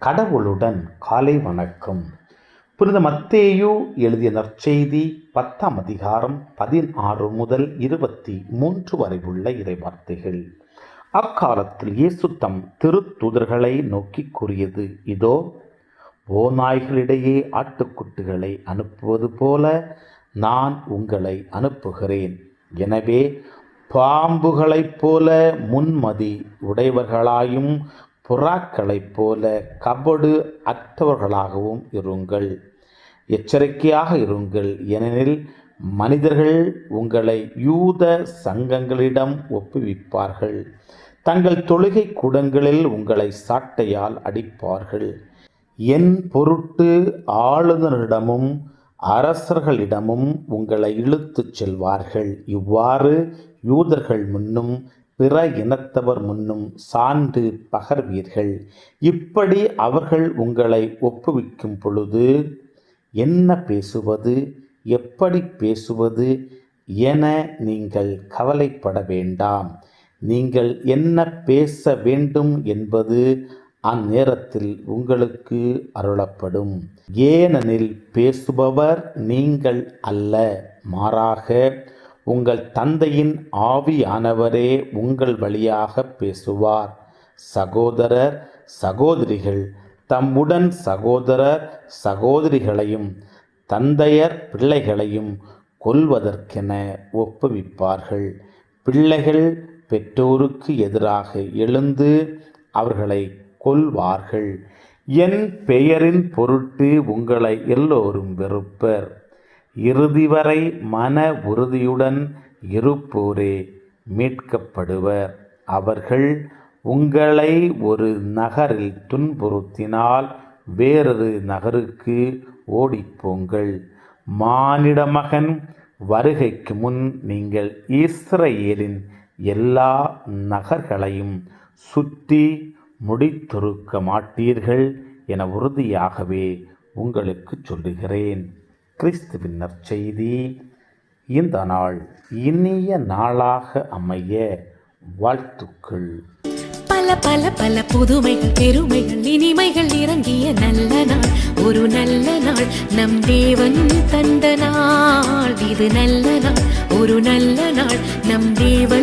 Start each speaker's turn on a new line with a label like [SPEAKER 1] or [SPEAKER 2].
[SPEAKER 1] கடவுளுடன் காலை வணக்கம். புனித மத்தேயு எழுதிய நற்செய்தி 10ஆம் அதிகாரம் 16 முதல் 23 வரை உள்ள இறைவார்த்தைகள். அக்காலத்தில் இயேசு தம் திருத்தூதர்களை நோக்கி கூறியது இதோ, ஓநாய்களிடையே ஆட்டுக்குட்டிகளை அனுப்புவது போல நான் உங்களை அனுப்புகிறேன். எனவே பாம்புகளைப் போல முன்மதி உடையவர்களாயும் புறாக்களைப் போல கபடு அற்றவர்களாகவும் இருங்கள். எச்சரிக்கையாக இருங்கள், ஏனெனில் மனிதர்கள் உங்களை யூத சங்கங்களிடம் ஒப்புவிப்பார்கள். தங்கள் தொழுகை கூடங்களில் உங்களை சாட்டையால் அடிப்பார்கள். என் பொருட்டு ஆளுநரிடமும் அரசர்களிடமும் உங்களை இழுத்துச் செல்வார்கள். இவ்வாறு யூதர்கள் முன்னும் பிற இனத்தவர் முன்னும் சான்று பகர்வீர்கள். இப்படி அவர்கள் உங்களை ஒப்புவிக்கும் பொழுது என்ன பேசுவது, எப்படி பேசுவது என நீங்கள் கவலைப்பட வேண்டாம். நீங்கள் என்ன பேச வேண்டும் என்பது அந்நேரத்தில் உங்களுக்கு அருளப்படும். ஏனெனில் பேசுபவர் நீங்கள் அல்ல, மாறாக உங்கள் தந்தையின் ஆவியானவரே உங்கள் வழியாக பேசுவார். சகோதரர் சகோதரிகள் தம்முடன் சகோதரர் சகோதரிகளையும் தந்தையர் பிள்ளைகளையும் கொல்வதற்கென ஒப்புவிப்பார்கள். பிள்ளைகள் பெற்றோருக்கு எதிராக எழுந்து அவர்களை கொல்வார்கள். என் பெயரின் பொருட்டு உங்களை எல்லோரும் வெறுப்பர். இறுதி வரை மன உறுதியுடன் இருப்போரே மீட்கப்படுவர். அவர்கள் உங்களை ஒரு நகரில் துன்புறுத்தினால் வேறொரு நகருக்கு ஓடிப்போங்கள். மானிட மகன் வருகைக்கு முன் நீங்கள் இஸ்ரவேலின் எல்லா நகர்களையும் சுற்றி முடித்திருக்க மாட்டீர்கள் என உறுதியாகவே உங்களுக்கு சொல்லுகிறேன். கிறிஸ்துவின் நற்செய்தி. இந்த நாள் இனிய நாளாக அமைய வாழ்த்துக்கள்.
[SPEAKER 2] பல பல பல புதுமைகள் பெருமைகள் இனிமைகள் இறங்கிய நல்ல நாள், ஒரு நல்ல நாள், நம் தேவன் தந்த நாள். இது நல்ல நாள், ஒரு நல்ல நாள், நம் தேவன்